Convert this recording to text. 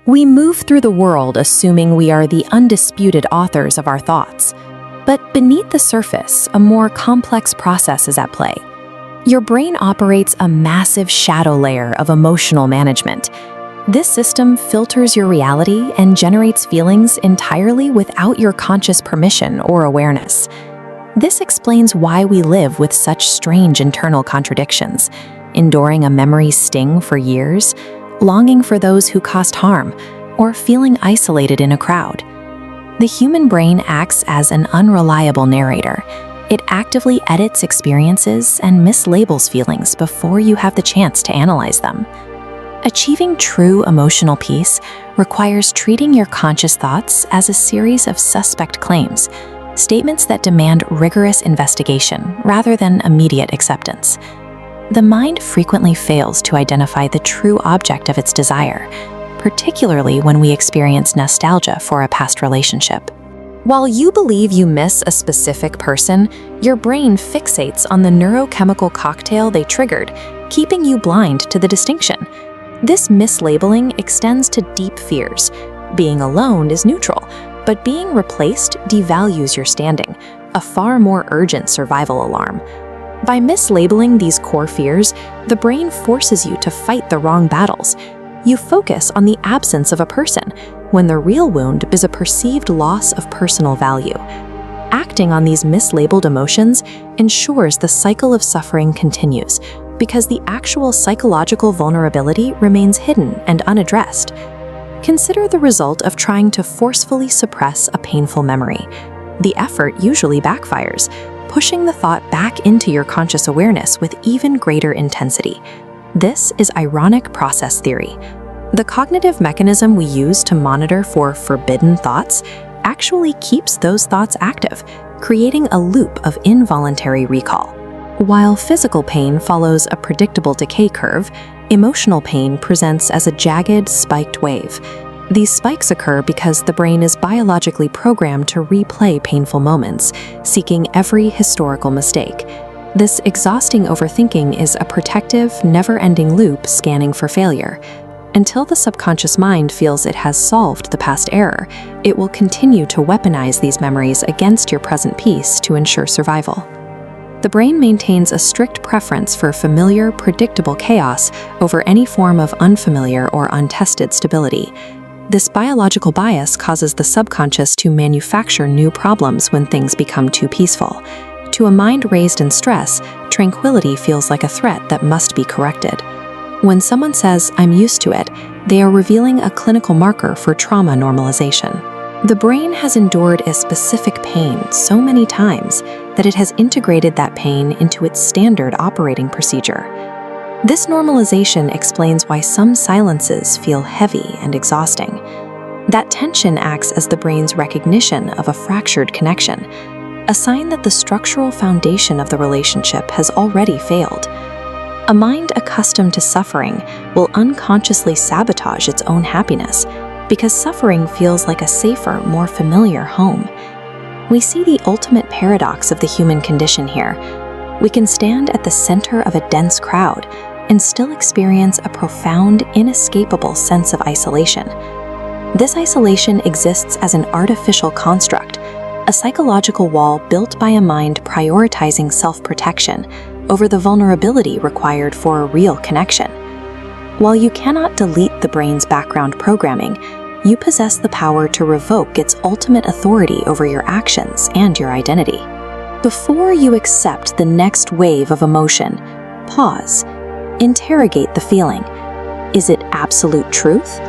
We move through the world assuming we are the undisputed authors of our thoughts. But beneath the surface, a more complex process is at play. Your brain operates a massive shadow layer of emotional management. This system filters your reality and generates feelings entirely without your conscious permission or awareness. This explains why we live with such strange internal contradictions, enduring a memory sting for years, longing for those who caused harm, or feeling isolated in a crowd. The human brain acts as an unreliable narrator. It actively edits experiences and mislabels feelings before you have the chance to analyze them. Achieving true emotional peace requires treating your conscious thoughts as a series of suspect claims, statements that demand rigorous investigation rather than immediate acceptance. The mind frequently fails to identify the true object of its desire, particularly when we experience nostalgia for a past relationship. While you believe you miss a specific person, your brain fixates on the neurochemical cocktail they triggered, keeping you blind to the distinction. This mislabeling extends to deep fears. Being alone is neutral, but being replaced devalues your standing, a far more urgent survival alarm. By mislabeling these core fears, the brain forces you to fight the wrong battles. You focus on the absence of a person, when the real wound is a perceived loss of personal value. Acting on these mislabeled emotions ensures the cycle of suffering continues, because the actual psychological vulnerability remains hidden and unaddressed. Consider the result of trying to forcefully suppress a painful memory. The effort usually backfires, pushing the thought back into your conscious awareness with even greater intensity. This is ironic process theory. The cognitive mechanism we use to monitor for forbidden thoughts actually keeps those thoughts active, creating a loop of involuntary recall. While physical pain follows a predictable decay curve, emotional pain presents as a jagged, spiked wave. These spikes occur because the brain is biologically programmed to replay painful moments, seeking every historical mistake. This exhausting overthinking is a protective, never-ending loop scanning for failure. Until the subconscious mind feels it has solved the past error, it will continue to weaponize these memories against your present peace to ensure survival. The brain maintains a strict preference for familiar, predictable chaos over any form of unfamiliar or untested stability. This biological bias causes the subconscious to manufacture new problems when things become too peaceful. To a mind raised in stress, tranquility feels like a threat that must be corrected. When someone says, "I'm used to it," they are revealing a clinical marker for trauma normalization. The brain has endured a specific pain so many times that it has integrated that pain into its standard operating procedure. This normalization explains why some silences feel heavy and exhausting. That tension acts as the brain's recognition of a fractured connection, a sign that the structural foundation of the relationship has already failed. A mind accustomed to suffering will unconsciously sabotage its own happiness because suffering feels like a safer, more familiar home. We see the ultimate paradox of the human condition here. We can stand at the center of a dense crowd and still experience a profound, inescapable sense of isolation. This isolation exists as an artificial construct, a psychological wall built by a mind prioritizing self-protection over the vulnerability required for a real connection. While you cannot delete the brain's background programming, you possess the power to revoke its ultimate authority over your actions and your identity. Before you accept the next wave of emotion, pause. Interrogate the feeling. Is it absolute truth